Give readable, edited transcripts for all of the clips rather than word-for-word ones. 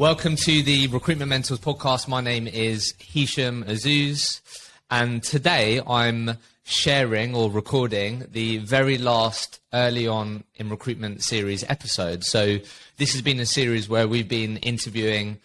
Welcome to the Recruitment Mentors podcast. My name is Hisham Azuz, and today I'm sharing or recording the very last Early On in Recruitment series episode. So this has been a series where we've been interviewing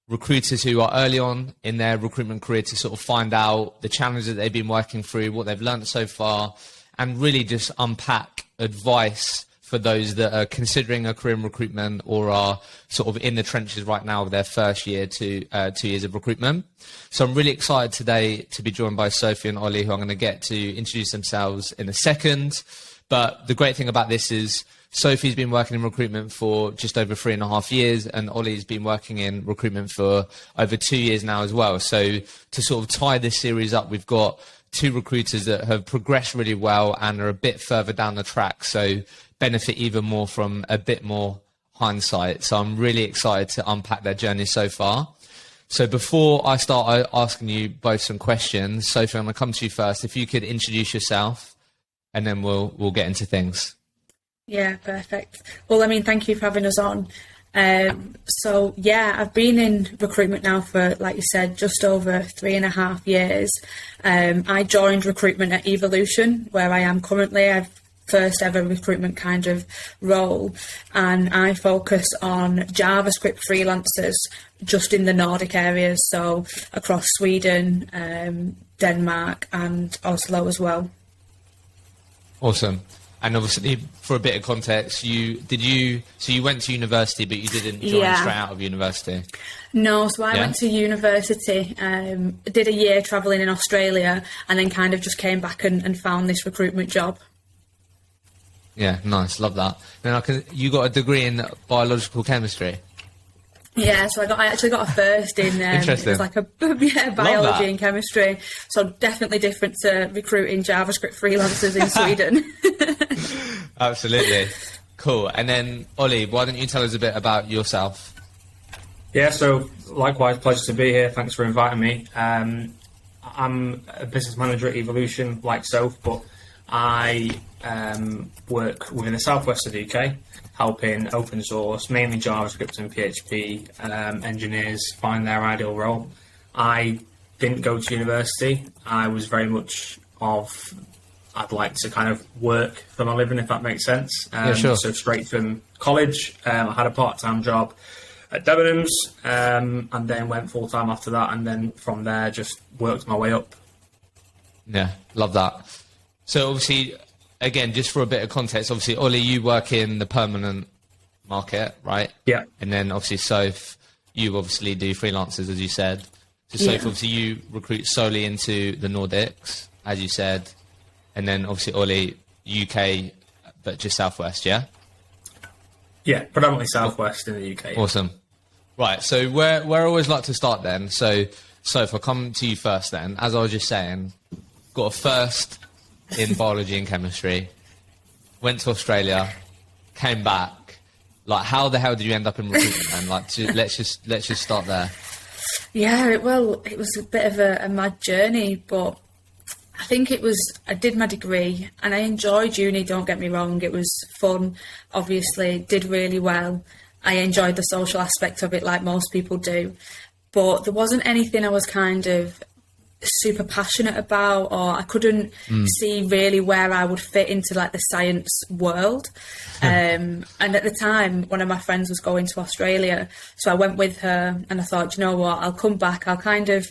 recruiters who are early on in their recruitment career to sort of find out the challenges that they've been working through, what they've learned so far, and really just unpack advice for those that are considering a career in recruitment or are sort of in the trenches right now of their first year to 2 years of recruitment. So I'm really excited today to be joined by Sophie and Ollie, who I'm going to get to introduce themselves in a second. But the great thing about this is Sophie's been working in recruitment for just over 3.5 years, and Ollie's been working in recruitment for over 2 years now as well. So to sort of tie this series up, we've got two recruiters that have progressed really well and are a bit further down the track, so benefit even more from a bit more hindsight. So I'm really excited to unpack their journey so far. So before I start asking you both some questions, Sophie, I'm going to come to you first. If you could introduce yourself, and then we'll get into things. Yeah, perfect. Well, I mean, thank you for having us on. So yeah, I've been in recruitment now for, like you said, just over 3.5 years. I joined recruitment at Evolution, where I am currently. I've first ever recruitment kind of role, and I focus on JavaScript freelancers just in the Nordic areas, so across Sweden, Denmark and Oslo as well. Awesome. And obviously, for a bit of context, you went to university, but you didn't join straight out of university? No, so I went to university, did a year travelling in Australia, and then kind of just came back and found this recruitment job. Yeah, nice, love that. Then you got a degree in biological chemistry? Yeah, so I actually got a first in Interesting. It was like biology and chemistry. So definitely different to recruiting JavaScript freelancers in Sweden. Absolutely. Cool. And then Ollie, why don't you tell us a bit about yourself? Yeah, so likewise, pleasure to be here. Thanks for inviting me. I'm a business manager at Evolution, like Soph, but I work within the southwest of the UK, helping open source, mainly JavaScript and PHP engineers find their ideal role. I didn't go to university. I was very much I'd like to kind of work for my living, if that makes sense. Yeah, sure. So straight from college, I had a part-time job at Debenhams, and then went full-time after that, and then from there just worked my way up. Yeah, love that. So obviously, again, just for a bit of context, obviously, Ollie, you work in the permanent market, right? Yeah. And then obviously, Soph, you obviously do freelancers, as you said. So Soph, obviously, you recruit solely into the Nordics, as you said. And then obviously, Ollie, UK, but just Southwest, yeah? Yeah, predominantly Southwest in the UK. Awesome. Right, so where I always like to start then. So Soph, I'll come to you first then. As I was just saying, got a first in biology and chemistry, went to Australia, came back. Like, how the hell did you end up in recruitment? And like, let's just start there. Yeah, well, it was a bit of a mad journey, but I think I did my degree and I enjoyed uni, don't get me wrong. It was fun, obviously, did really well. I enjoyed the social aspect of it like most people do, but there wasn't anything I was kind of super passionate about, or I couldn't see really where I would fit into like the science world. And at the time, one of my friends was going to Australia, so I went with her and I thought, you know what, I'll come back, I'll kind of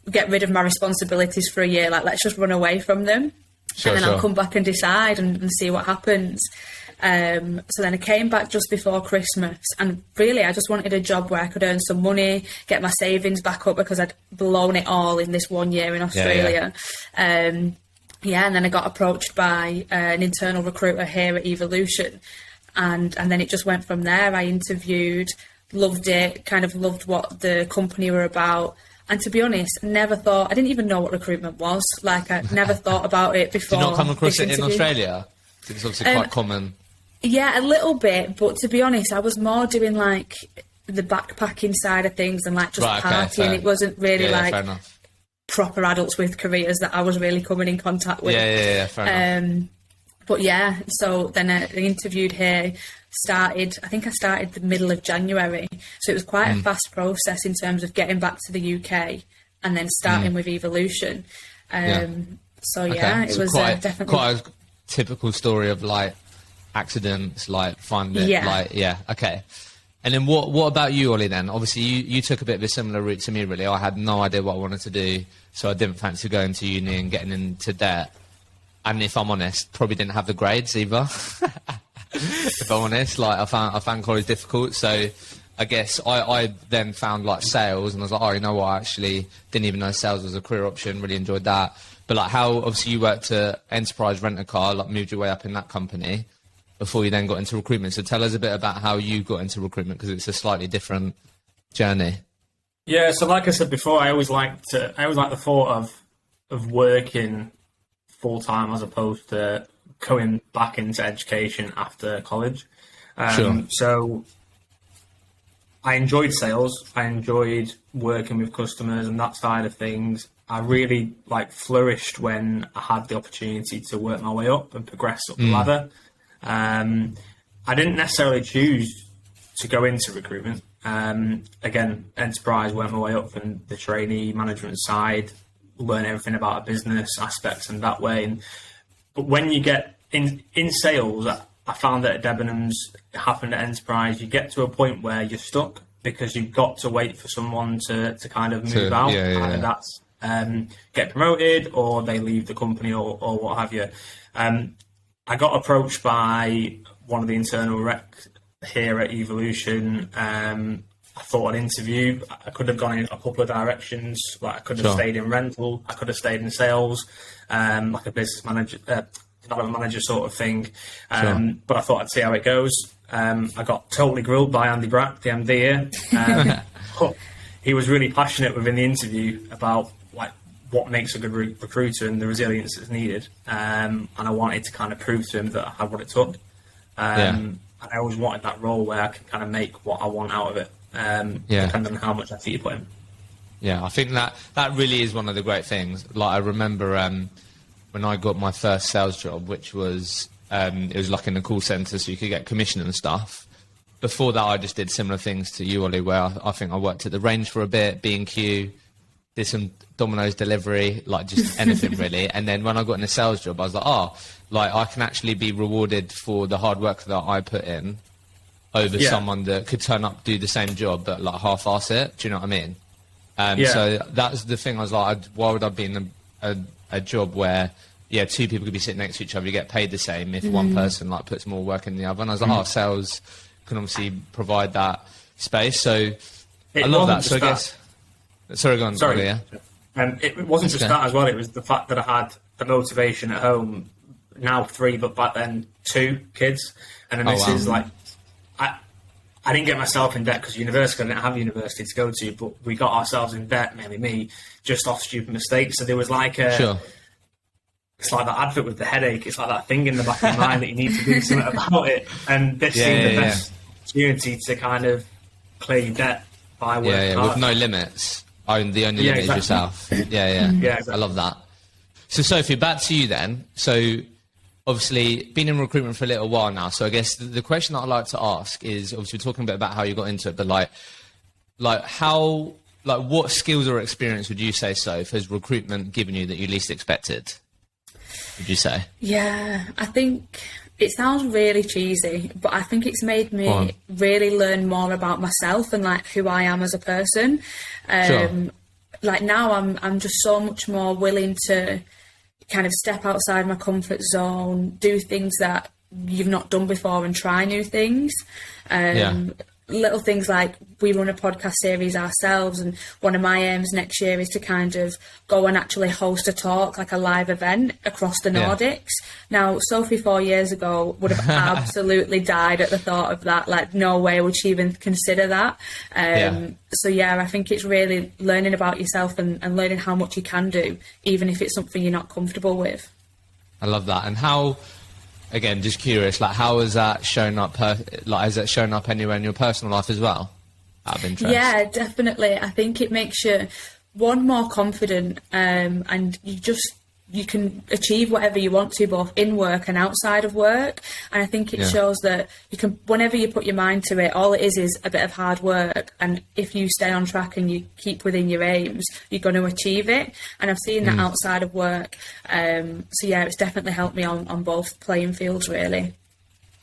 get rid of my responsibilities for a year, like let's just run away from them. Sure, and then I'll come back and decide and see what happens. So then I came back just before Christmas, and really I just wanted a job where I could earn some money, get my savings back up, because I'd blown it all in this 1 year in Australia. And then I got approached by an internal recruiter here at Evolution, and then it just went from there. I interviewed, loved it, kind of loved what the company were about. And to be honest, I didn't even know what recruitment was. Like, I never thought about it before. Did you not come across it in Australia? It's obviously quite common. Yeah, a little bit, but to be honest, I was more doing like the backpacking side of things and like just partying. It wasn't really like proper adults with careers that I was really coming in contact with. Yeah, fair enough. But yeah, so then I interviewed here, started, I think I started the middle of January. So it was quite a fast process in terms of getting back to the UK and then starting with Evolution. So yeah, it was definitely quite a typical story of like accidents, like finding it, like okay. And then what about you, Ollie? Then obviously you took a bit of a similar route to me. Really, I had no idea what I wanted to do, so I didn't fancy going to uni and getting into debt. And if I'm honest, probably didn't have the grades either. If I'm honest, like I found college difficult. So I guess I then found like sales, and I was like, oh, you know what? I actually didn't even know sales was a career option. Really enjoyed that. But like, how obviously you worked at Enterprise Rent a Car, like moved your way up in that company before you then got into recruitment. So tell us a bit about how you got into recruitment, because it's a slightly different journey. Yeah, so like I said before, I always liked the thought of working full time as opposed to going back into education after college. So I enjoyed sales. I enjoyed working with customers and that side of things. I really flourished when I had the opportunity to work my way up and progress up the ladder. I didn't necessarily choose to go into recruitment. Again, Enterprise worked my way up from the trainee management side, learn everything about a business aspects and that way. But when you get in sales, I found that at Debenhams, it happened at Enterprise, you get to a point where you're stuck because you've got to wait for someone to kind of move out. Either that's get promoted or they leave the company or what have you. I got approached by one of the internal recs here at Evolution. I thought an interview. I could have gone in a couple of directions. Like I could have stayed in rental. I could have stayed in sales, like a business manager, development manager sort of thing. But I thought I'd see how it goes. I got totally grilled by Andy Brack, the MD here. He was really passionate within the interview about what makes a good recruiter and the resilience that's needed. And I wanted to kind of prove to him that I had what it took. And I always wanted that role where I can kind of make what I want out of it, depending on how much effort you put in. Yeah, I think that really is one of the great things. Like I remember when I got my first sales job, which was it was like in a call centre, so you could get commission and stuff. Before that, I just did similar things to you, Ollie, where I think I worked at the Range for a bit, B&Q, did some Domino's delivery, like just anything really. And then when I got in a sales job, I was like, I can actually be rewarded for the hard work that I put in over someone that could turn up, do the same job, but like half-ass it. Do you know what I mean? So that's the thing. I was like, why would I be in a job where, two people could be sitting next to each other, you get paid the same if one person puts more work in the other? And I was like, sales can obviously provide that space. So I love that. So I guess... Sorry, go on. Sorry. Yeah. It wasn't just that as well. It was the fact that I had the motivation at home. Now 3, but back then 2 kids. And then this is I didn't get myself in debt because university, I didn't have university to go to, but we got ourselves in debt, mainly me, just off stupid mistakes. So there was it's like that advert with the headache. It's like that thing in the back of your mind that you need to do something about it. And this seemed the best opportunity to kind of clear your debt by working hard. With no limits. The only limit is yourself. Exactly. I love that. So Sophie, back to you then. So obviously been in recruitment for a little while now. So I guess the question that I'd like to ask is, obviously we're talking a bit about how you got into it, but what skills or experience would you say, Soph, has recruitment given you that you least expected? Would you say? Yeah, I think it sounds really cheesy, but I think it's made me really learn more about myself and who I am as a person. Now I'm just so much more willing to kind of step outside my comfort zone, do things that you've not done before and try new things. Little things like we run a podcast series ourselves, and one of my aims next year is to kind of go and actually host a talk, like a live event across the Nordics. Now, Sophie 4 years ago would have absolutely died at the thought of that. No way would she even consider that. I think it's really learning about yourself and learning how much you can do, even if it's something you're not comfortable with. I love that. And how... Again, just curious, how has that shown up? Has that shown up anywhere in your personal life as well? Out of interest. Yeah, definitely. I think it makes you more confident, and you just you can achieve whatever you want to, both in work and outside of work. And I think it shows that you can, whenever you put your mind to it, all it is a bit of hard work. And if you stay on track and you keep within your aims, you're going to achieve it. And I've seen that outside of work. So yeah, it's definitely helped me on both playing fields, really.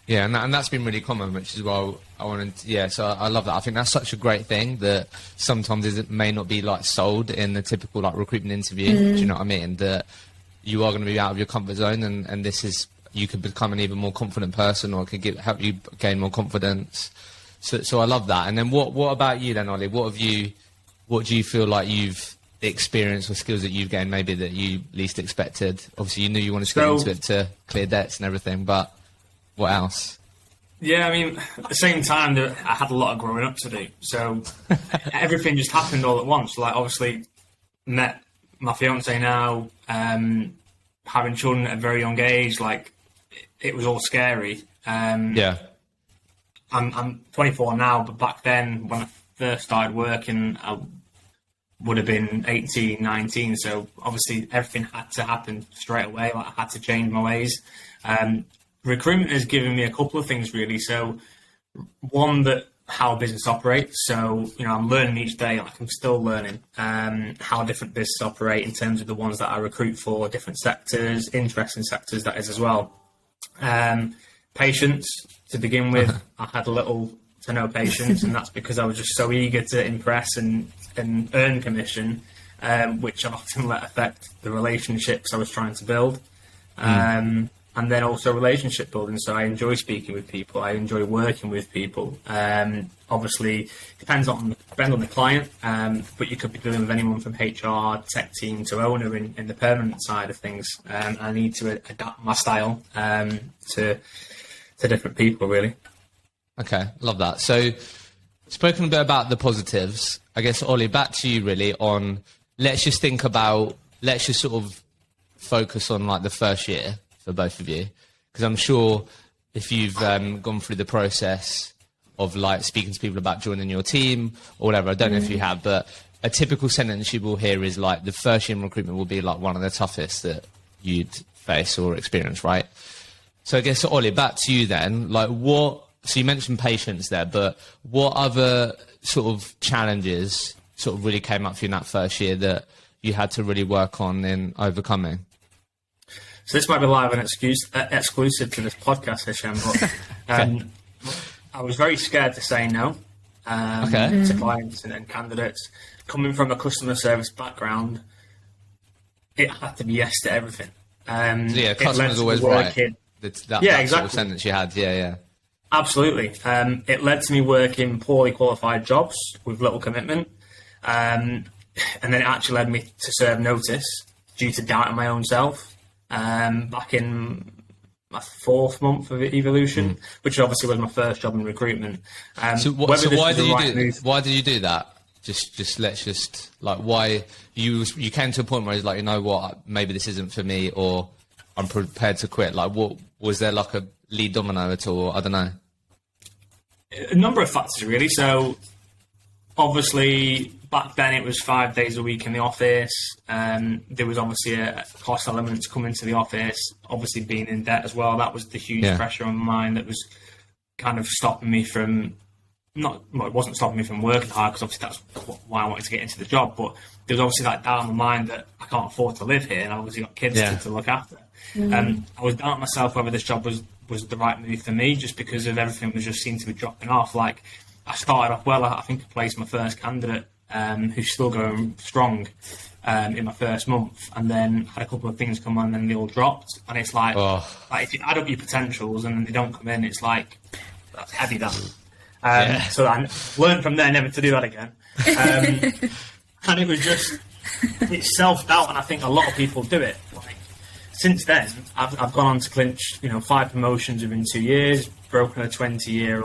Yeah, and that's been really common, which is why I wanted to, so I love that. I think that's such a great thing that sometimes it may not be like sold in the typical like recruitment interview. Do you know what I mean? That you are going to be out of your comfort zone, and this is, you could become an even more confident person, or it could help you gain more confidence. So I love that. And then what about you then, Ollie? What do you feel like you've experienced or skills that you've gained maybe that you least expected? Obviously you knew you wanted to get into it to clear debts and everything, but what else? Yeah, I mean, at the same time, I had a lot of growing up to do. So everything just happened all at once. Like, obviously, met my fiance now, having children at a very young age. Like, it was all scary. I'm 24 now, but back then, when I first started working, I would have been 18, 19. So obviously, everything had to happen straight away. Like, I had to change my ways. Recruitment has given me a couple of things, really. So one, that how business operates. So, I'm learning each day. Like, I'm still learning how different businesses operate in terms of the ones that I recruit for, different sectors, interesting sectors, that is, as well. Patience, to begin with. I had little to no patience, and that's because I was just so eager to impress and earn commission, which often let affect the relationships I was trying to build. And then also relationship building. So I enjoy speaking with people. I enjoy working with people. Obviously, depends on the client, but you could be dealing with anyone from HR, tech team to owner in the permanent side of things. I need to adapt my style to different people, really. Okay, love that. So, spoken a bit about the positives. I guess, Ollie, back to you really on, let's just sort of focus on like the first year for both of you, because I'm sure if you've gone through the process of like speaking to people about joining your team or whatever, I don't know if you have, but a typical sentence you will hear is like the first year in recruitment will be like one of the toughest that you'd face or experience, right? So I guess, Ollie, back to you then, like so you mentioned patience there, but what other sort of challenges sort of really came up for you in that first year that you had to really work on in overcoming? So this might be live and exclusive to this podcast, Hisham, but I was very scared to say no to clients and candidates. Coming from a customer service background, it had to be yes to everything. Customer's always right. That exactly. Sort of sentence you had, Absolutely. It led to me working poorly qualified jobs with little commitment. And then it actually led me to serve notice due to doubting my own self. Back in my 4th month of Evolution, which obviously was my first job in recruitment. So why did you do that? Why you came to a point where it's like, you know what, maybe this isn't for me, or I'm prepared to quit. Like, what was there, like a lead domino at all? I don't know. A number of factors, really. So obviously, back then it was 5 days a week in the office. There was obviously a cost element to come into the office. Obviously, being in debt as well, that was the huge pressure on my mind that was kind of stopping me from it wasn't stopping me from working hard, because obviously that's why I wanted to get into the job. But there was obviously that doubt in my mind that I can't afford to live here, and I obviously got kids to look after. I was doubting myself whether this job was the right move for me, just because of everything was just seemed to be dropping off. Like, I started off well. I think I placed my first candidate, who's still going strong, in my first month, and then had a couple of things come on, and then they all dropped. And it's like if you add up your potentials and then they don't come in, it's like, that's heavy, that. So I learned from there never to do that again. And it was just, it's self-doubt, and I think a lot of people do it. Like, since then, I've gone on to clinch, 5 promotions within 2 years, broken a 20-year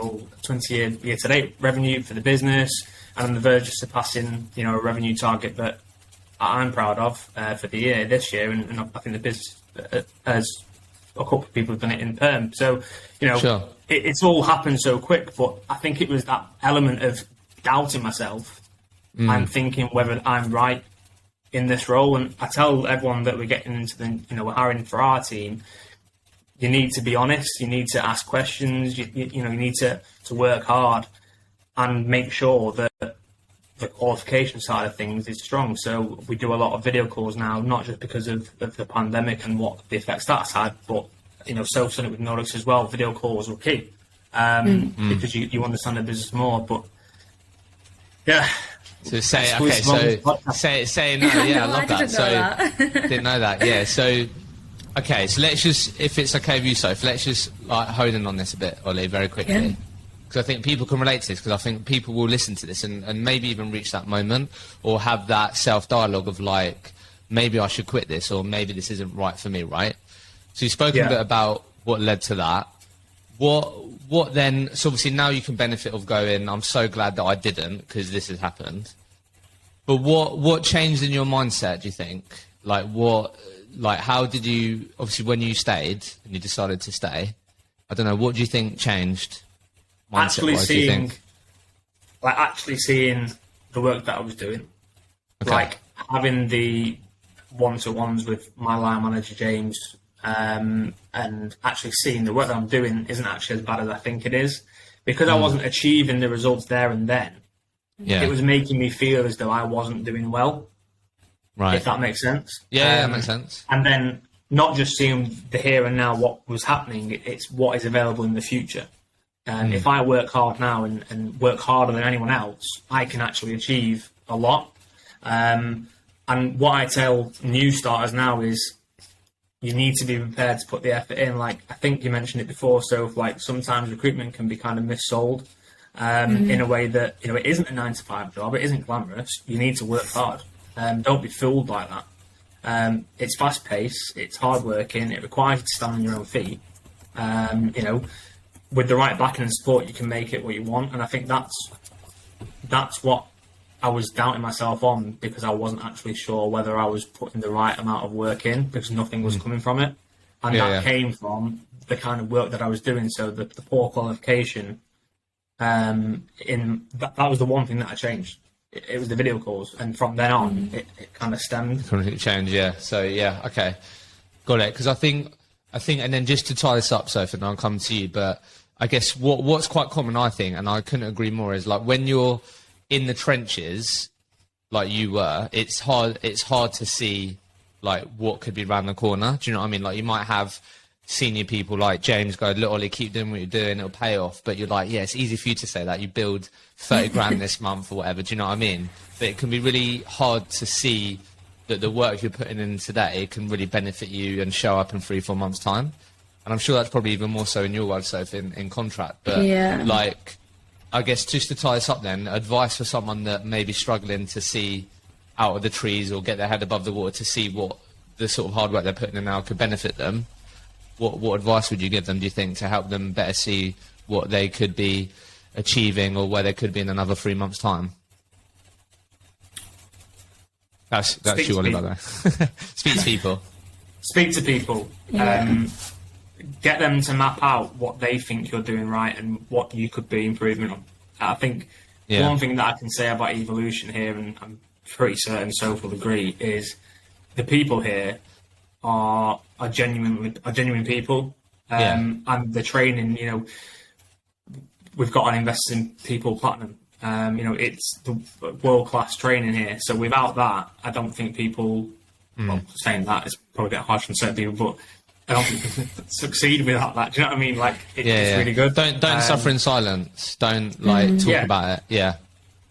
year-to-date revenue for the business, and on the verge of surpassing, a revenue target that I'm proud of for the year this year, and I think the business has a couple of people have done it in perm. So, Sure. It's all happened so quick, but I think it was that element of doubting myself and thinking whether I'm right in this role. And I tell everyone that we're getting into we're hiring for our team, you need to be honest, you need to ask questions, you need to work hard and make sure that the qualification side of things is strong. So we do a lot of video calls now, not just because of the pandemic and what the effects that's had, but Soph's done it with Nordics as well. Video calls were key because you understand the business more. But yeah. So say no. Yeah, I love that. Didn't know that. Yeah. So okay. So let's just, if it's okay with you, Sophie, let's just hone in on this a bit, Ollie, very quickly. Yeah. Because I think people can relate to this, because I think people will listen to this and maybe even reach that moment or have that self-dialogue of like, maybe I should quit this, or maybe this isn't right for me, right? So you've spoken a bit about what led to that. What then, so obviously now you can benefit of going, I'm so glad that I didn't, because this has happened. But what changed in your mindset, do you think? How did you, obviously when you stayed and you decided to stay, I don't know, what do you think changed? Actually seeing the work that I was doing, like having the one-to-ones with my line manager James, and actually seeing the work that I'm doing isn't actually as bad as I think it is, because I wasn't achieving the results there and then. It was making me feel as though I wasn't doing well. Right. If that makes sense. Yeah, that makes sense. And then not just seeing the here and now what was happening, it's what is available in the future. If I work hard now and work harder than anyone else, I can actually achieve a lot. And what I tell new starters now is you need to be prepared to put the effort in. Like, I think you mentioned it before, so sometimes recruitment can be kind of missold in a way that, it isn't a 9-to-5 job, it isn't glamorous. You need to work hard. Don't be fooled by that. It's fast paced, it's hard working, it requires you to stand on your own feet. With the right backing and support, you can make it what you want. And I think that's what I was doubting myself on, because I wasn't actually sure whether I was putting the right amount of work in, because nothing was coming from it. And that came from the kind of work that I was doing. So the poor qualification, that was the one thing that I changed. It was the video calls. And from then on, it kind of stemmed. Completely changed, yeah. So, yeah, okay. Got it. Because I think, and then just to tie this up, Sophie, and I'll come to you, but I guess what's quite common, I think, and I couldn't agree more, is like when you're in the trenches, like you were, it's hard to see like what could be around the corner. Do you know what I mean? Like you might have senior people like James go, look, Ollie, keep doing what you're doing, it'll pay off. But you're like, yeah, it's easy for you to say that. You build 30 grand this month or whatever. Do you know what I mean? But it can be really hard to see that the work you're putting in today can really benefit you and show up in 3-4 months' time. And I'm sure that's probably even more so in your world, Sophie, in contract. But like, I guess just to tie this up then, advice for someone that may be struggling to see out of the trees or get their head above the water to see what the sort of hard work they're putting in now could benefit them. What advice would you give them, do you think, to help them better see what they could be achieving or where they could be in another 3 months' time? That's you, Ollie, by the way. Speak to people. Speak to people. Get them to map out what they think you're doing right and what you could be improving on. I think one thing that I can say about Evolution here, and I'm pretty certain Sophie will agree, is the people here are genuine people. And the training, we've got an Invest in People Platinum. It's the world-class training here. So without that, I don't think people, well, saying that is probably a bit harsh on certain people, but I don't think people succeed without that. Do you know what I mean? Like, it's really good. Don't suffer in silence. Don't, talk about it. Yeah.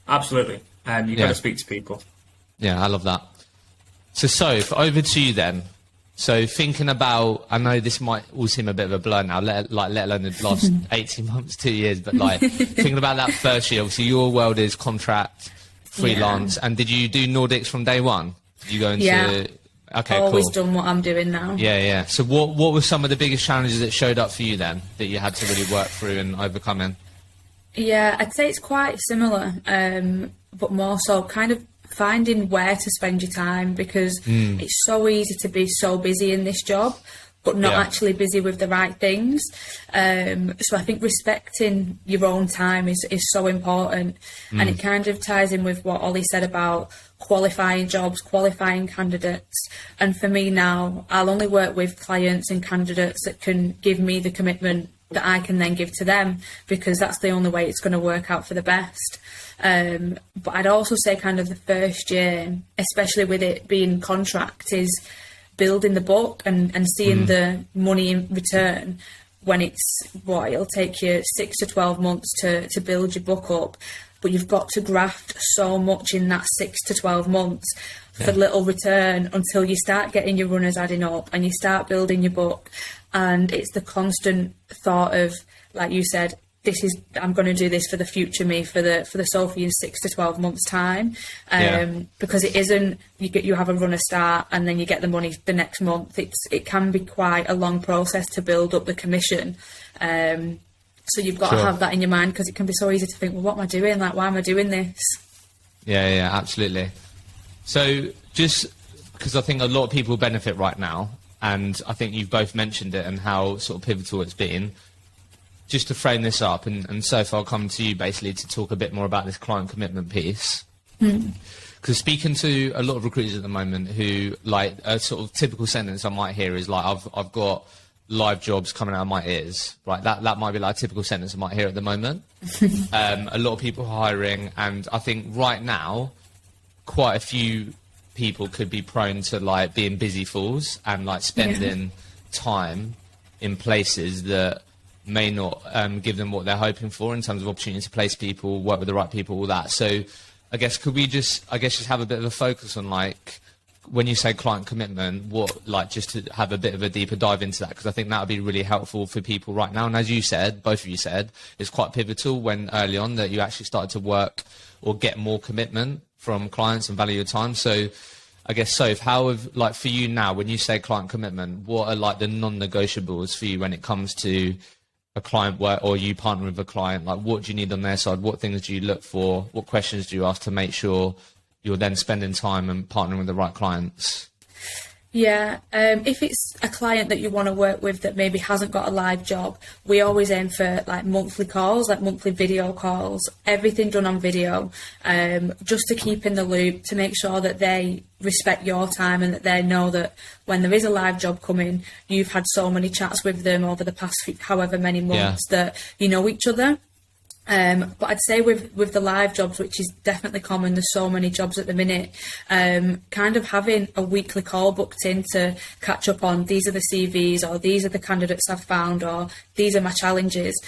Absolutely. You've got to speak to people. Yeah, I love that. So, Soph, over to you then. So thinking about, I know this might all seem a bit of a blur now, let alone the last 18 months, 2 years, but like thinking about that first year, obviously your world is contract, freelance, and did you do Nordics from day one? Did you go into... Okay, always cool. done what I'm doing now. Yeah. So what were some of the biggest challenges that showed up for you then, that you had to really work through and overcome in? Yeah, I'd say it's quite similar, but more so kind of finding where to spend your time, because it's so easy to be so busy in this job, but not Yeah. actually busy with the right things. So I think respecting your own time is so important, and it kind of ties in with what Ollie said about qualifying jobs, qualifying candidates. And for me now, I'll only work with clients and candidates that can give me the commitment that I can then give to them, because that's the only way it's going to work out for the best. But I'd also say kind of the first year, especially with it being contract, is building the book and seeing the money in return when it'll take you 6 to 12 months to build your book up. But you've got to graft so much in that 6 to 12 months for little return until you start getting your runners adding up and you start building your book. And it's the constant thought of, like you said, I'm going to do this for the future me, for the Sophie in 6 to 12 months time, because it isn't you have a runner start and then you get the money the next month. It can be quite a long process to build up the commission. So you've got to have that in your mind, because it can be so easy to think, well, what am I doing? Like, why am I doing this? Yeah, absolutely. So just because I think a lot of people benefit right now, and I think you've both mentioned it and how sort of pivotal it's been. Just to frame this up, and Sophie, I'll come to you basically to talk a bit more about this client commitment piece. Because speaking to a lot of recruiters at the moment who, like, a sort of typical sentence I might hear is like, I've got live jobs coming out of my ears, right? That might be like a typical sentence I might hear at the moment. A lot of people hiring, and I think right now, quite a few people could be prone to like being busy fools and like spending time in places that may not give them what they're hoping for in terms of opportunity to place people, work with the right people, all that. So I guess could we just have a bit of a focus on, like, when you say client commitment, what, like, just to have a bit of a deeper dive into that, because I think that would be really helpful for people right now. And as you said, both of you said, it's quite pivotal when early on that you actually started to work or get more commitment from clients and value your time. So I guess, Soph, how have, like, for you now, when you say client commitment, what are like the non-negotiables for you when it comes to a client work, or you partner with a client? Like, what do you need on their side? What things do you look for? What questions do you ask to make sure you're then spending time and partnering with the right clients? Yeah, if it's a client that you want to work with that maybe hasn't got a live job, we always aim for like monthly calls, like monthly video calls, everything done on video, just to keep in the loop, to make sure that they respect your time and that they know that when there is a live job coming, you've had so many chats with them over the past however many months that you know each other. But I'd say with the live jobs, which is definitely common, there's so many jobs at the minute, kind of having a weekly call booked in to catch up on, these are the CVs, or these are the candidates I've found, or these are my challenges.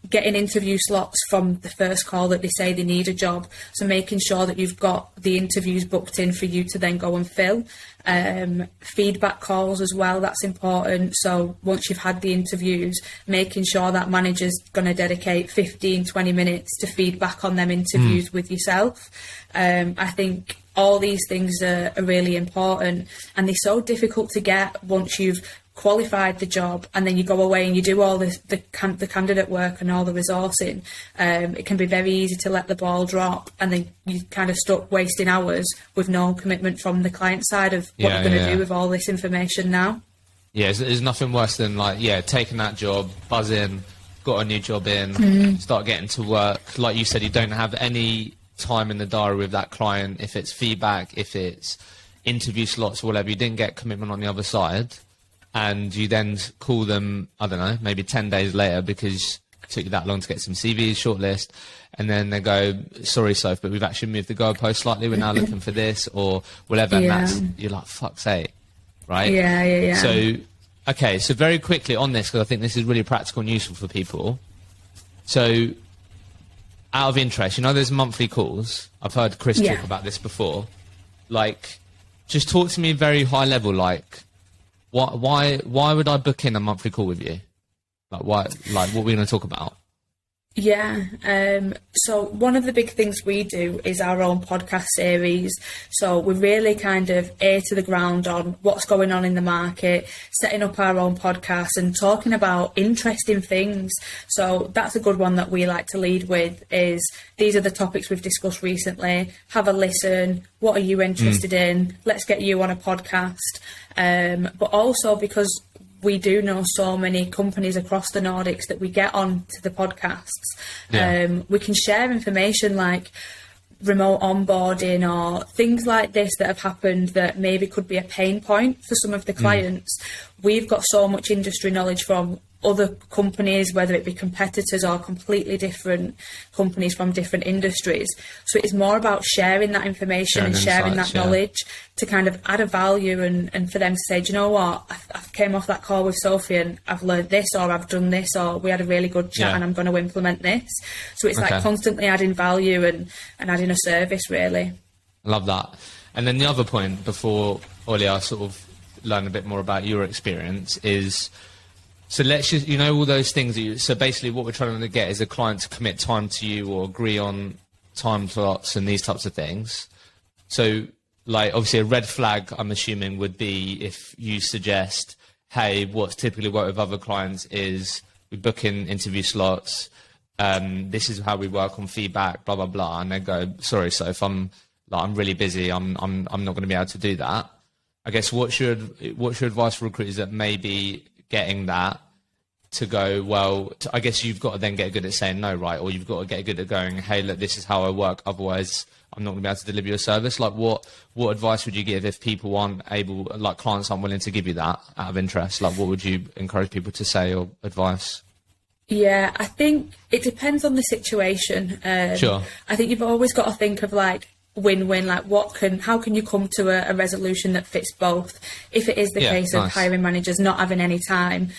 Getting interview slots from the first call that they say they need a job. So making sure that you've got the interviews booked in for you to then go and fill. Feedback calls as well, that's important. So once you've had the interviews, making sure that manager's going to dedicate 15-20 minutes to feedback on them interviews with yourself. I think all these things are really important, and they're so difficult to get once you've qualified the job and then you go away and you do all the candidate work and all the resourcing. It can be very easy to let the ball drop, and then you kind of stuck wasting hours with no commitment from the client side of what you're going to do with all this information now. Yeah, there's nothing worse than like, taking that job, buzz in, got a new job in, start getting to work. Like you said, you don't have any time in the diary with that client. If it's feedback, if it's interview slots or whatever, you didn't get commitment on the other side. And you then call them, I don't know, maybe 10 days later because it took you that long to get some CVs, shortlist, and then they go, sorry, Soph, but we've actually moved the goalpost slightly. We're now looking for this or whatever. And you're like, fuck's sake, right? Yeah. So, okay, so very quickly on this, because I think this is really practical and useful for people. So, out of interest, there's monthly calls. I've heard Chris talk about this before. Like, just talk to me very high level, like, why would I book in a monthly call with you? Like, why? Like, what are we going to talk about? Yeah. So one of the big things we do is our own podcast series. So we're really kind of ear to the ground on what's going on in the market, setting up our own podcast and talking about interesting things. So that's a good one that we like to lead with is these are the topics we've discussed recently. Have a listen. What are you interested in? Let's get you on a podcast. But also because we do know so many companies across the Nordics that we get on to the podcasts. We can share information like remote onboarding or things like this that have happened that maybe could be a pain point for some of the clients. We've got so much industry knowledge from other companies, whether it be competitors or completely different companies from different industries. So it's more about sharing that information and sharing that knowledge to kind of add a value and for them to say, do you know what, I came off that call with Sophie and I've learned this or I've done this or we had a really good chat and I'm going to implement this. So it's like constantly adding value and adding a service, really. I love that. And then the other point before, Ollie, I sort of learn a bit more about your experience is, so let's just, you know, all those things that you, so basically what we're trying to get is a client to commit time to you or agree on time slots and these types of things. So like obviously a red flag, I'm assuming, would be if you suggest, hey, what's typically worked with other clients is we book in interview slots. This is how we work on feedback, blah, blah, blah. And they go, sorry, so if I'm really busy, I'm not going to be able to do that. I guess what's your advice for recruiters that maybe getting that to go, well, I guess you've got to then get good at saying no, right? Or you've got to get good at going, hey, look, this is how I work. Otherwise, I'm not going to be able to deliver your service. Like what advice would you give if people aren't able, like clients aren't willing to give you that out of interest? Like what would you encourage people to say or advice? Yeah, I think it depends on the situation. Sure. I think you've always got to think of like win-win, like how can you come to a resolution that fits both? If it is the case of hiring managers not having any time,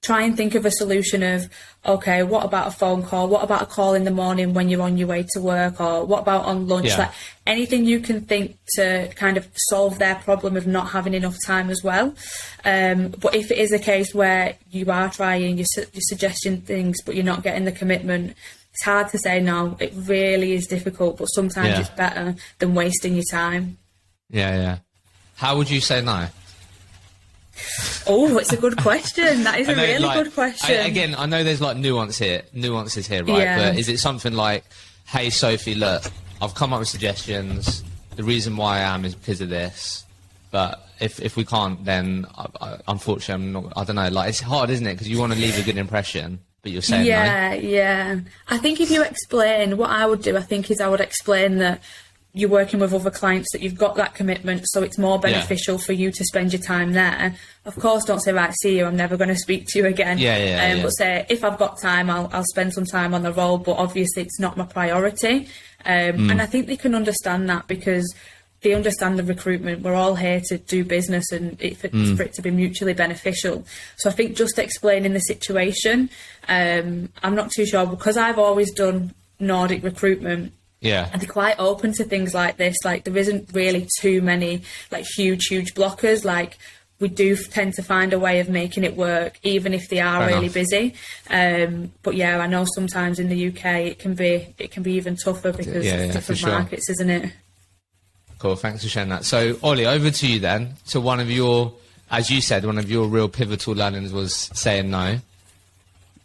try and think of a solution of, okay, what about a phone call? What about a call in the morning when you're on your way to work? Or what about on lunch? Like anything you can think to kind of solve their problem of not having enough time as well. But if it is a case where you are trying, you're suggesting things, but you're not getting the commitment, it's hard to say no. It really is difficult, but sometimes it's better than wasting your time. Yeah. How would you say no? Oh, it's a good question. That is a really good question. I know there's like nuances here, right? Yeah. But is it something like, hey, Sophie, look, I've come up with suggestions. The reason why I am is because of this. But if we can't, then unfortunately, I'm not. I don't know. Like it's hard, isn't it? Because you want to leave a good impression. But you're saying no? Yeah. I think if you explain, what I would do, I think is I would explain that you're working with other clients, that you've got that commitment, so it's more beneficial for you to spend your time there. Of course, don't say, right, see you, I'm never going to speak to you again. But say, if I've got time, I'll spend some time on the role, but obviously it's not my priority. And I think they can understand that because they understand the recruitment. We're all here to do business and for it to be mutually beneficial. So I think just explaining the situation, I'm not too sure, because I've always done Nordic recruitment. Yeah. And they're quite open to things like this. Like there isn't really too many like huge blockers. Like we do tend to find a way of making it work, even if they are really busy. But yeah, I know sometimes in the UK it can be even tougher because it's different markets, isn't it? Cool, thanks for sharing that. So, Ollie, over to you then. So one of your, as you said, one of your real pivotal learnings was saying no,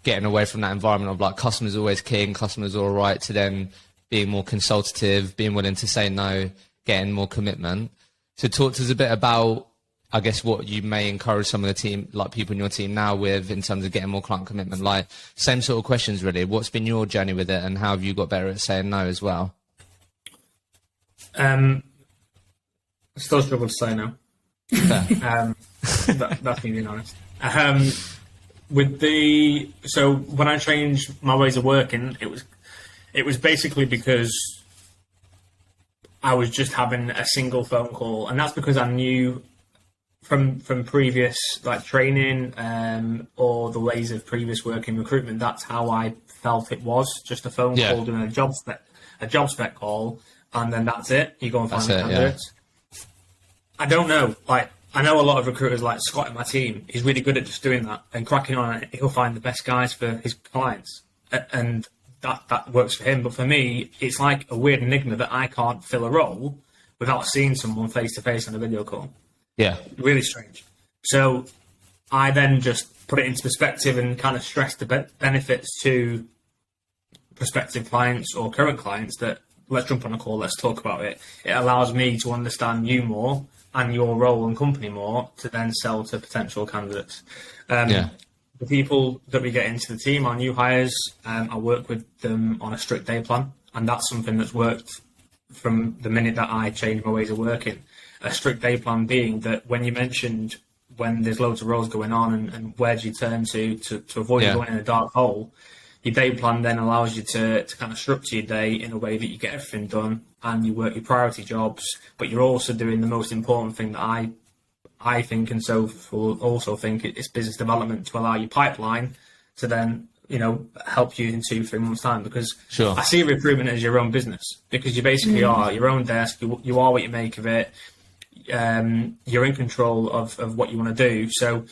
getting away from that environment of like customers always king, customers are all right, to then being more consultative, being willing to say no, getting more commitment. So talk to us a bit about, I guess, what you may encourage some of the team, like people in your team now with in terms of getting more client commitment. Like same sort of questions really. What's been your journey with it and how have you got better at saying no as well? I still struggle to say no. That's me being honest. So when I changed my ways of working, it was basically because I was just having a single phone call, and that's because I knew from previous like training or the ways of previous work in recruitment, that's how I felt it was, just a phone call doing a job spec call, and then that's it. You go and find the candidates. I don't know. Like I know a lot of recruiters, like Scott in my team. He's really good at just doing that and cracking on it. He'll find the best guys for his clients, and that works for him. But for me, it's like a weird enigma that I can't fill a role without seeing someone face to face on a video call. Yeah. Really strange. So I then just put it into perspective and kind of stress the benefits to prospective clients or current clients that let's jump on a call, let's talk about it. It allows me to understand you more and your role and company more to then sell to potential candidates. The people that we get into the team are new hires. I work with them on a strict day plan, and that's something that's worked from the minute that I changed my ways of working. A strict day plan being that when you mentioned when there's loads of roles going on and where do you turn to avoid going in a dark hole, your day plan then allows you to kind of structure your day in a way that you get everything done and you work your priority jobs, but you're also doing the most important thing that I think, and so will also think, it's business development to allow your pipeline to then, help you in 2-3 months' time. Because I see recruitment as your own business, because you basically are your own desk. You are what you make of it. You're in control of what you want to do. So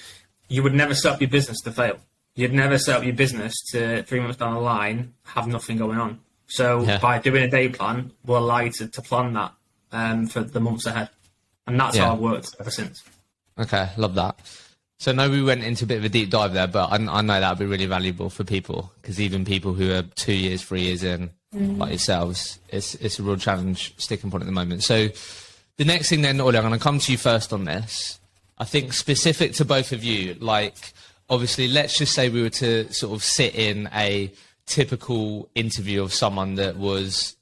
you would never set up your business to fail. You'd never set up your business to 3 months down the line have nothing going on. So by doing a day plan will allow you to plan that for the months ahead. And that's how I've worked ever since. Okay, love that. So I know we went into a bit of a deep dive there, but I know that would be really valuable for people, because even people who are 2 years, 3 years in, like yourselves, it's a real challenge, sticking point at the moment. So the next thing then, Ollie, I'm going to come to you first on this. I think specific to both of you, like, obviously, let's just say we were to sort of sit in a typical interview of someone that was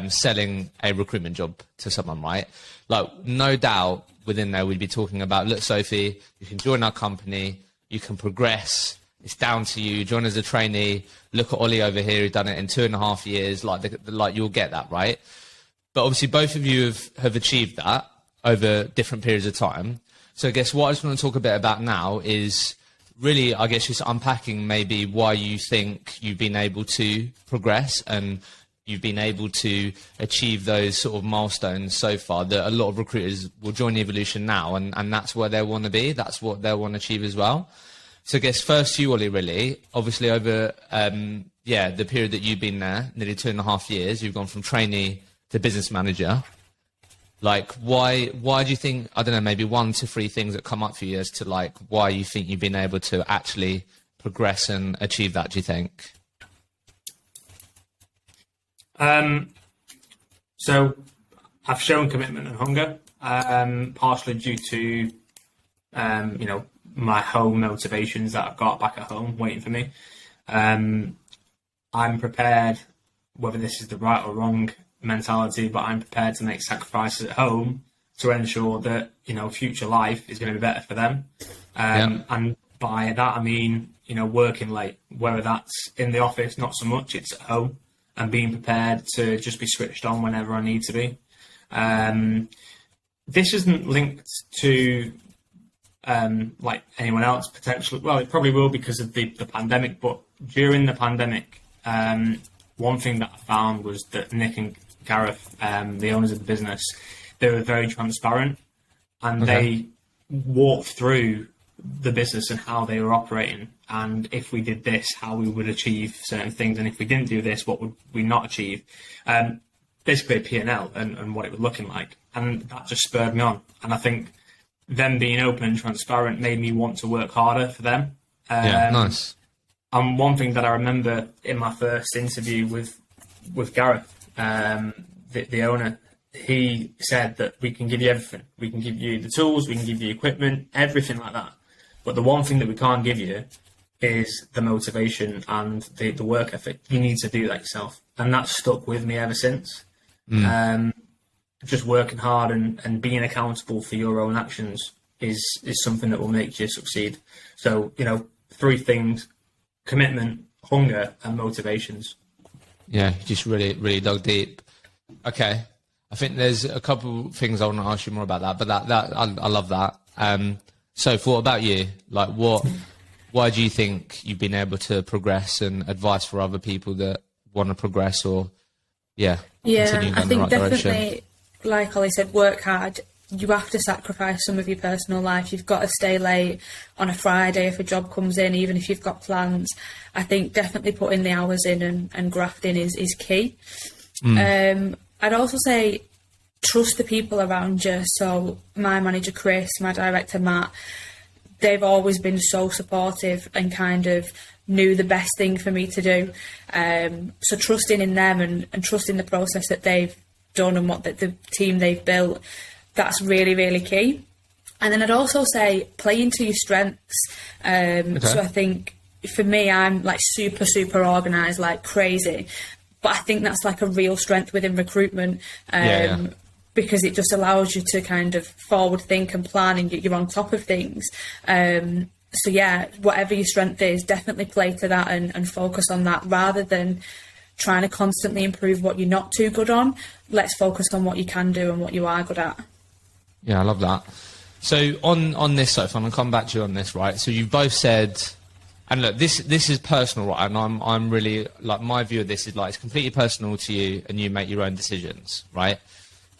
selling a recruitment job to someone, right? Like, no doubt within there, we'd be talking about, look, Sophie, you can join our company, you can progress, it's down to you, join as a trainee, look at Ollie over here who's done it in 2.5 years, like you'll get that, right? But obviously both of you have achieved that over different periods of time. So I guess what I just want to talk a bit about now is really, I guess, just unpacking maybe why you think you've been able to progress and you've been able to achieve those sort of milestones so far, that a lot of recruiters will join Evolution now and that's where they want to be. That's what they want to achieve as well. So I guess first you, Ollie, really, obviously over, the period that you've been there, nearly 2.5 years, you've gone from trainee to business manager. Like, why do you think, I don't know, maybe 1 to 3 things that come up for you as to like why you think you've been able to actually progress and achieve that, do you think? So I've shown commitment and hunger, partially due to, my home motivations that I've got back at home waiting for me. I'm prepared, whether this is the right or wrong mentality, but I'm prepared to make sacrifices at home to ensure that, future life is going to be better for them. And by that, I mean, working late, whether that's in the office, not so much, it's at home, and being prepared to just be switched on whenever I need to be. This isn't linked to like anyone else potentially. Well, it probably will because of the pandemic, but during the pandemic, one thing that I found was that Nick and Gareth, the owners of the business, they were very transparent, and they walked through the business and how they were operating, and if we did this, how we would achieve certain things, and if we didn't do this, what would we not achieve. Basically a P&L and what it was looking like, and that just spurred me on. And I think them being open and transparent made me want to work harder for them. Nice. And one thing that I remember in my first interview with Gareth, the owner, he said that we can give you everything. We can give you the tools, we can give you equipment, everything like that. But the one thing that we can't give you is the motivation and the work ethic. You need to do that yourself. And that's stuck with me ever since. Just working hard and being accountable for your own actions is something that will make you succeed. So, 3 things: commitment, hunger, and motivations. Yeah, just really, really dug deep. Okay. I think there's a couple things I want to ask you more about that, but that I love that. So what about you? Like, why do you think you've been able to progress, and advice for other people that want to progress or, continue I in think the right definitely, direction? like Ollie said, work hard. you have to sacrifice some of your personal life. You've got to stay late on a Friday if a job comes in, even if you've got plans. I think definitely putting the hours in and grafting is key. I'd also say trust the people around you. So my manager Chris, my director Matt, they've always been so supportive and kind of knew the best thing for me to do. So trusting in them and trusting the process that they've done and what the team they've built, that's really, really key. And then I'd also say play into your strengths. So I think for me, I'm like super organised, like crazy. But I think that's like a real strength within recruitment. Because it just allows you to kind of forward think and plan, and you're on top of things. So yeah, whatever your strength is, definitely play to that and focus on that rather than trying to constantly improve what you're not too good on. Let's focus on what you can do and what you are good at. Yeah, I love that. So on this, Sophie, I'm going to come back to you on this, right? So you both said, and look, this is personal, right? And I'm really, like, my view of this is like, it's completely personal to you and you make your own decisions, right?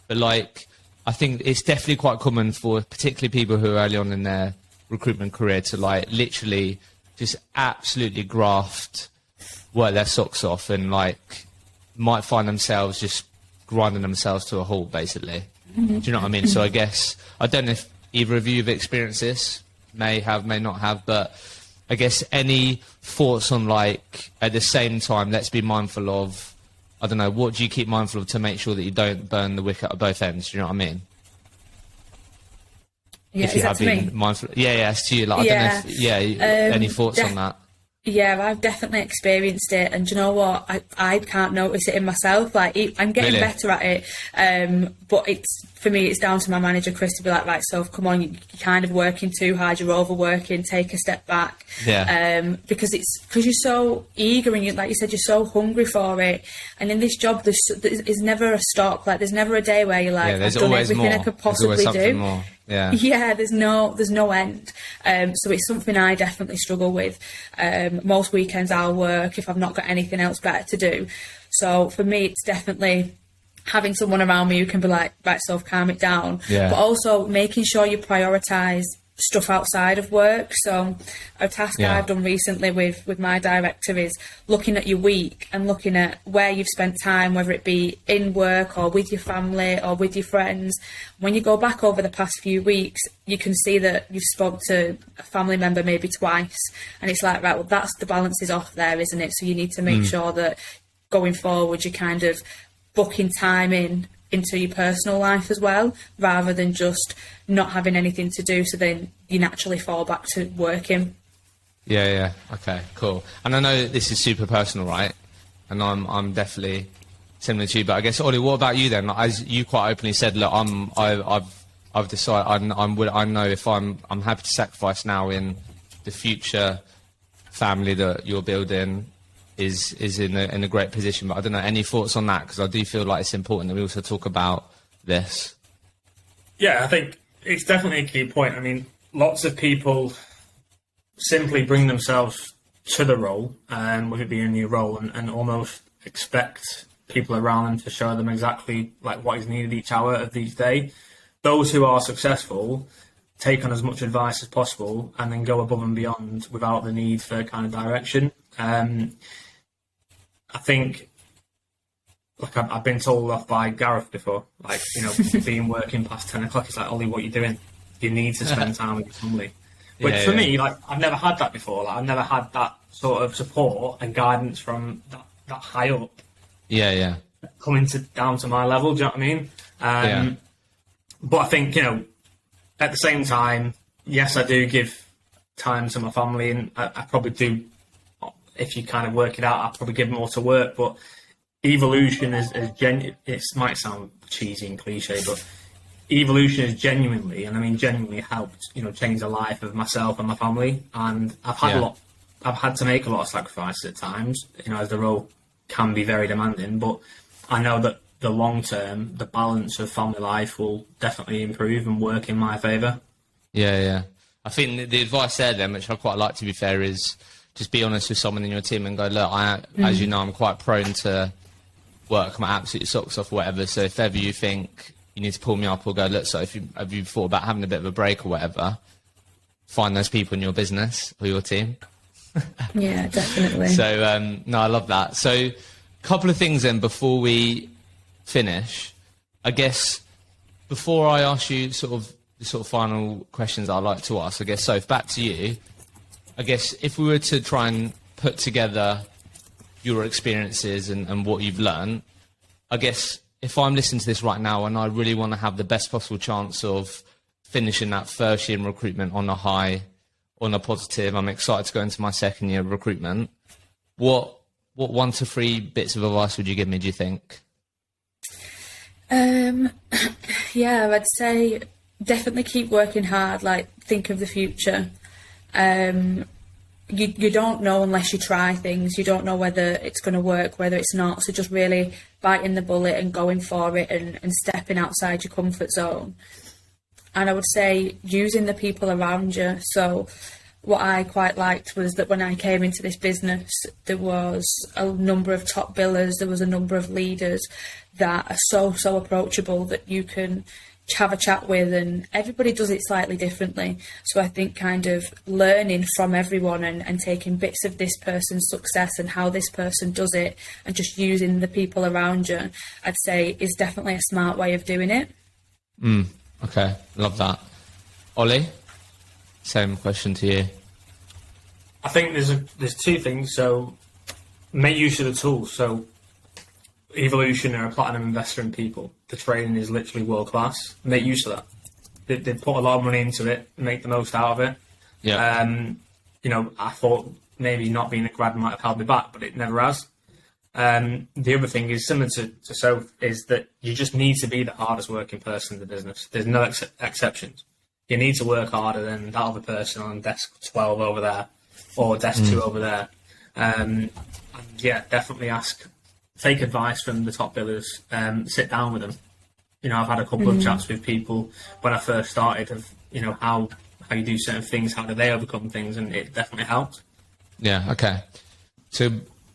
But like, I think it's definitely quite common for particularly people who are early on in their recruitment career to like literally just absolutely work their socks off and like might find themselves just grinding themselves to a halt, basically. Do you know what I mean? So I guess, I don't know if either of you have experienced this, may have, may not have, but I guess any thoughts on like, at the same time, let's be mindful of, I don't know, what do you keep mindful of to make sure that you don't burn the wick at both ends? Do you know what I mean? Yeah, if you have been mindful. Yeah, it's to you. Like, I don't know if, any thoughts on that? Yeah, I've definitely experienced it, and do you know what? I can't notice it in myself. Like, I'm getting better at it, but for me, it's down to my manager Chris to be like, right, so come on, you're kind of working too hard, you're overworking, take a step back. Because you're so eager and like you said, you're so hungry for it. And in this job, there's never a stop. Like, there's never a day where you're like, I've done everything I could possibly do. More. Yeah, there's no end. So it's something I definitely struggle with. Most weekends I'll work if I've not got anything else better to do. So for me, it's definitely having someone around me who can be like, right, so calm it down. But also making sure you prioritise stuff outside of work. So a task I've done recently with my director is looking at your week and looking at where you've spent time, whether it be in work or with your family or with your friends. When you go back over the past few weeks, you can see that you've spoke to a family member maybe twice, and it's like, right, well, that's the balance is off there, isn't it? So you need to make sure that going forward, you're kind of booking time into your personal life as well, rather than just not having anything to do, so then you naturally fall back to working. Okay, cool. And I know this is super personal, right? And I'm definitely similar to you, but I guess, Ollie, what about you then? Like, as you quite openly said, look, I've decided I know if I'm happy to sacrifice now in the future family that you're building is in a great position. But I don't know, any thoughts on that? Because I do feel like it's important that we also talk about this. Yeah, I think it's definitely a key point. I mean, lots of people simply bring themselves to the role, with it being a new role, and almost expect people around them to show them exactly like what is needed each hour of each day. Those who are successful take on as much advice as possible and then go above and beyond without the need for kind of direction. I think, like, I've been told off by Gareth before, like, you know, being working past 10 o'clock, it's like, Ollie, what are you doing? You need to spend time with your family. Which for me, like, I've never had that before. Like, I've never had that sort of support and guidance from that high up. Coming down to my level, do you know what I mean? But I think, you know, at the same time, yes, I do give time to my family, and I probably do. If you kind of work it out, I'll probably give more to work. But evolution it might sound cheesy and cliche, but evolution is genuinely, and I mean genuinely, helped, you know, change the life of myself and my family. And I've had to make a lot of sacrifices at times, you know, as the role can be very demanding. But I know that the long term, the balance of family life will definitely improve and work in my favour. I think the advice there then, which I quite like, to be fair, is just be honest with someone in your team and go, look, as you know, I'm quite prone to work my absolute socks off or whatever. So if ever you think you need to pull me up or go, look, so have you thought about having a bit of a break or whatever, find those people in your business or your team. Yeah, definitely. So, no, I love that. So a couple of things then before we finish. I guess before I ask you the final questions I'd like to ask, I guess, Soph, back to you. I guess if we were to try and put together your experiences and what you've learned, I guess if I'm listening to this right now and I really want to have the best possible chance of finishing that first year in recruitment on a high, on a positive, I'm excited to go into my second year of recruitment, what 1 to 3 bits of advice would you give me, do you think? Yeah, I'd say definitely keep working hard, like think of the future. You don't know unless you try things. You don't know whether it's going to work, whether it's not. So just really biting the bullet and going for it and stepping outside your comfort zone. And I would say using the people around you. So what I quite liked was that when I came into this business, there was a number of top billers, there was a number of leaders that are so approachable that you can have a chat with, and everybody does it slightly differently. So I think kind of learning from everyone and taking bits of this person's success and how this person does it and just using the people around you, I'd say is definitely a smart way of doing it. Okay, love that. Ollie, same question to you. I think there's 2 things. So make use of the tools. So Evolution are a platinum investor in people. The training is literally world class. Make use of that. They put a lot of money into it. Make the most out of it. Yeah. I thought maybe not being a grad might have held me back, but it never has. The other thing is similar to Soph, is that you just need to be the hardest working person in the business. There's no exceptions. You need to work harder than that other person on desk 12 over there or desk 2 over there. And yeah, definitely take advice from the top billers, sit down with them. I've had a couple of chats with people when I first started of, how you do certain things, how do they overcome things, and it definitely helped. Yeah, okay. So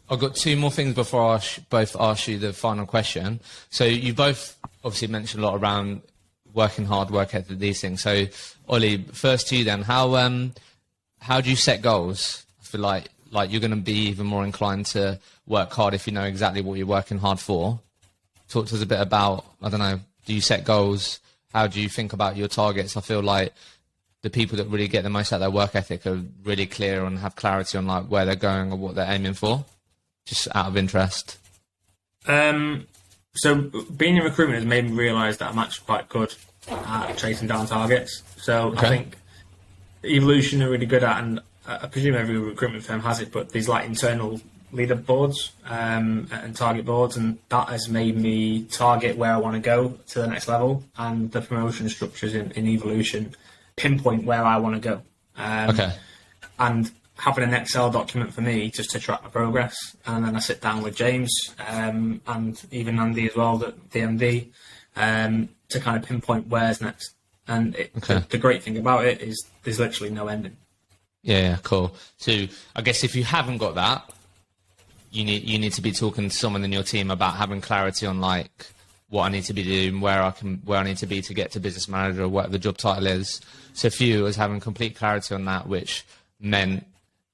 I've got 2 more things before I both ask you the final question. So you both obviously mentioned a lot around working hard, work ethic, these things. So Ollie, first to you then, how do you set goals? I feel like you're going to be even more inclined to work hard if you know exactly what you're working hard for. Talk to us a bit about, I don't know, do you set goals? How do you think about your targets? I feel like the people that really get the most out of their work ethic are really clear and have clarity on like where they're going or what they're aiming for, just out of interest. So being in recruitment has made me realise that I'm actually quite good at chasing down targets. So okay. I think Evolution are really good at, and I presume every recruitment firm has it, but there's like internal leader boards and target boards, and that has made me target where I want to go to the next level, and the promotion structures in Evolution pinpoint where I want to go. Okay. And having an Excel document for me just to track my progress, and then I sit down with James and even Andy as well, the MD, to kind of pinpoint where's next. And the great thing about it is there's literally no ending. Yeah, cool. So I guess if you haven't got that, you need to be talking to someone in your team about having clarity on like what I need to be doing, where I need to be to get to business manager or whatever the job title is. So for you, it was having complete clarity on that, which meant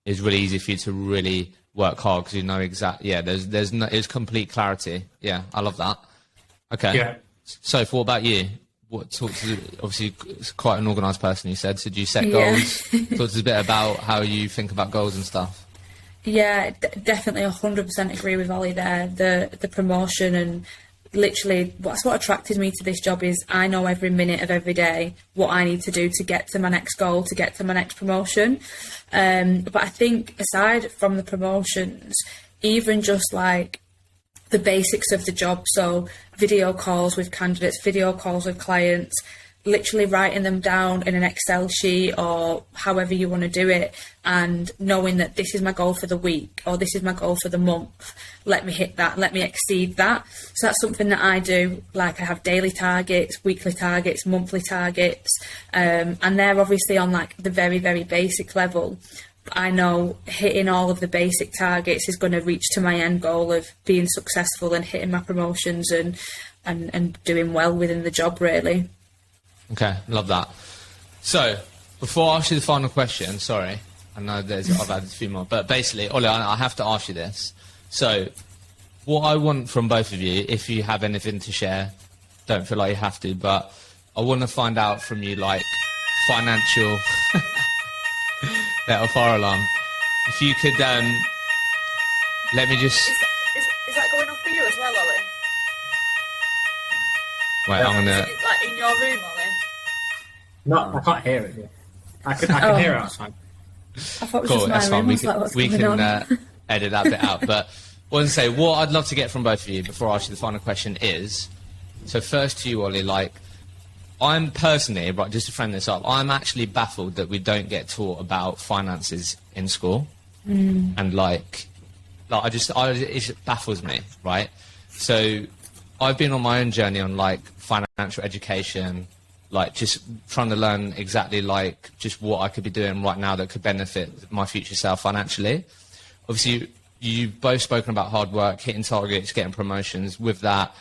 it's really easy for you to really work hard because you know exactly. Yeah, there's complete clarity. Yeah, I love that. Okay. Yeah. So, what about you? Obviously, it's quite an organised person, you said. So, do you set goals? Talk to us a bit about how you think about goals and stuff. Yeah, definitely 100% agree with Ollie there. The promotion and literally that's what attracted me to this job is I know every minute of every day what I need to do to get to my next goal, to get to my next promotion. But I think aside from the promotions, even just like the basics of the job, so video calls with candidates, video calls with clients, literally writing them down in an Excel sheet or however you want to do it, and knowing that this is my goal for the week or this is my goal for the month. Let me hit that, let me exceed that. So that's something that I do. Like I have daily targets, weekly targets, monthly targets, and they're obviously on like the very, very basic level. I know hitting all of the basic targets is going to reach to my end goal of being successful and hitting my promotions and and doing well within the job, really. Okay, love that. So, before I ask you the final question, sorry, I know I've added a few more, but basically, Ollie, I have to ask you this. So, what I want from both of you, if you have anything to share, don't feel like you have to, but I want to find out from you, like, financial... Little fire alarm. If you could, let me just... Is that going off for you as well, Ollie? Wait, I'm going to... Is it, like, in your room, Ollie? No, I can't hear it. Yeah. I can hear it outside. I thought it was Cool, just my that's room. fine. I was like, what's We going can on? edit that bit out. But I want to say, what I'd love to get from both of you before I ask you the final question is, so first to you, Ollie, like, I'm personally, right, just to frame this up, I'm actually baffled that we don't get taught about finances in school. And like it just baffles me, right? So I've been on my own journey on like financial education, like just trying to learn exactly like just what I could be doing right now that could benefit my future self financially. Obviously, you've both spoken about hard work, hitting targets, getting promotions. With that,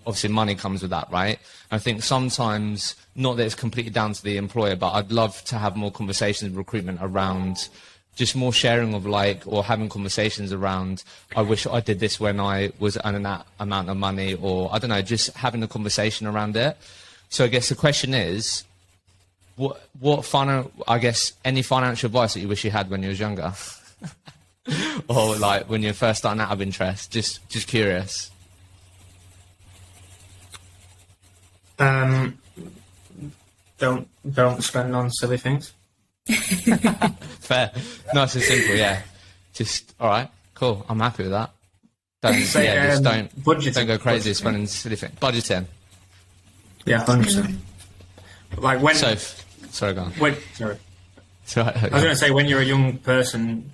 obviously money comes with that, right? I think sometimes, not that it's completely down to the employer, but I'd love to have more conversations with recruitment around just more sharing of like, or having conversations around, I wish I did this when I was earning that amount of money, or I don't know, just having a conversation around it. So I guess the question is, what final, I guess, any financial advice that you wish you had when you was younger? Or like when you're first starting out of interest, just curious. Don't spend on silly things. Fair. Nice and simple, yeah. Just, all right, cool. I'm happy with that. Don't Budgeting. Don't go crazy spending silly things. Budgeting. Yeah, 100%. Like when... Sorry, go on. Sorry. It's all right, I was going to say, when you're a young person,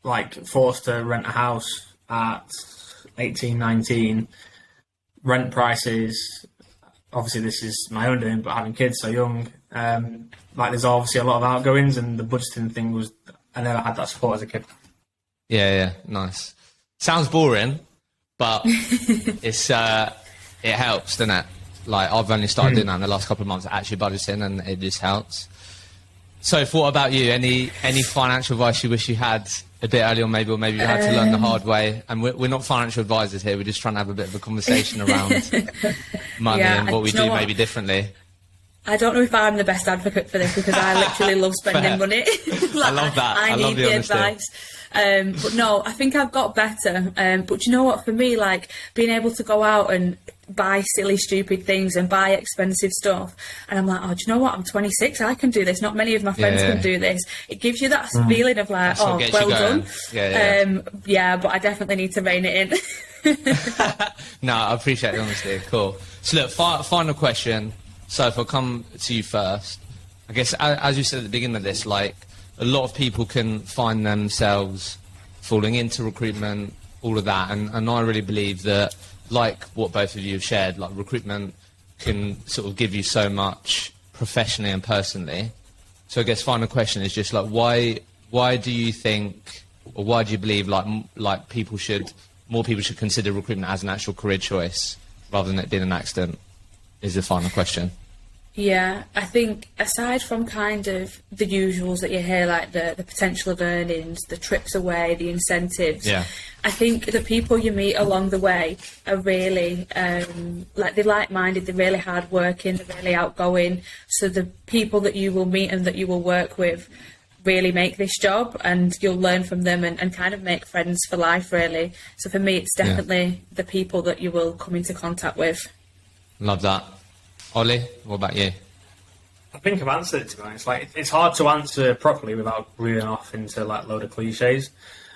like forced to rent a house at 18, 19, rent prices, obviously this is my own doing, but having kids so young, like there's obviously a lot of outgoings, and the budgeting thing was, I never had that support as a kid. Yeah, nice. Sounds boring, but it's it helps, doesn't it? Like I've only started doing that in the last couple of months, actually budgeting, and it just helps. So, what about you? Any financial advice you wish you had a bit earlier, or maybe you had to learn the hard way? And we're not financial advisors here. We're just trying to have a bit of a conversation around money and what we do maybe differently. I don't know if I'm the best advocate for this, because I literally love spending money. I love that. I love the honesty. Advice. But no, I think I've got better. But you know what? For me, like being able to go out and buy silly, stupid things and buy expensive stuff, and I'm like, oh, do you know what? I'm 26. I can do this. Not many of my friends can do this. It gives you that feeling of like, oh, well done. Yeah, but I definitely need to rein it in. No, I appreciate the honesty. Cool. So look, final question. So if I come to you first, I guess as you said at the beginning of this, like a lot of people can find themselves falling into recruitment, all of that, and I really believe that, like what both of you have shared, like recruitment can sort of give you so much professionally and personally. So I guess final question is just like, why do you think, or why do you believe like more people should consider recruitment as an actual career choice rather than it being an accident? Is the final question. Yeah, I think aside from kind of the usuals that you hear, like the potential of earnings, the trips away, the incentives, I think the people you meet along the way are really, like they're like-minded, they're really hard-working, they're really outgoing. So the people that you will meet and that you will work with really make this job, and you'll learn from them and kind of make friends for life, really. So for me, it's definitely the people that you will come into contact with. Love that. Ollie, what about you? I think I've answered it, to be honest. Like, it's hard to answer properly without reeling off into like a load of cliches.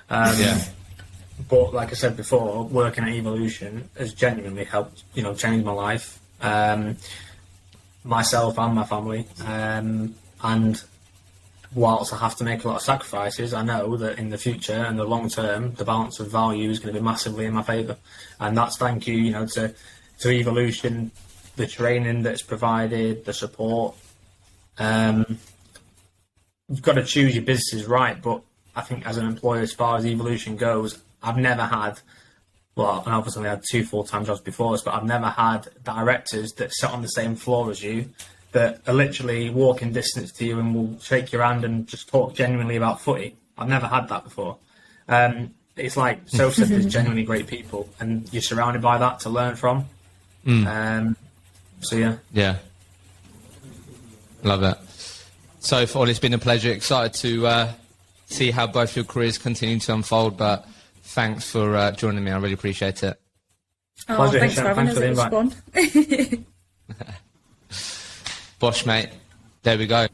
But like I said before, working at Evolution has genuinely helped, change my life, myself and my family. And whilst I have to make a lot of sacrifices, I know that in the future and the long term, the balance of value is going to be massively in my favour. And that's thank you, to Evolution, the training that's provided, the support. You've got to choose your businesses right, but I think as an employer, as far as Evolution goes, I've never had well, and obviously I had 2 full-time jobs before this, but I've never had directors that sit on the same floor as you, that are literally walking distance to you and will shake your hand and just talk genuinely about footy. I've never had that before. It's like Sophie said, there's genuinely great people, and you're surrounded by that to learn from. So yeah. Love it. So, Ollie, it's been a pleasure. Excited to see how both your careers continue to unfold, but thanks for joining me. I really appreciate it. Oh, Pleasure, thanks for having thanks us. for the It was invite. fun. Bosh, mate. There we go.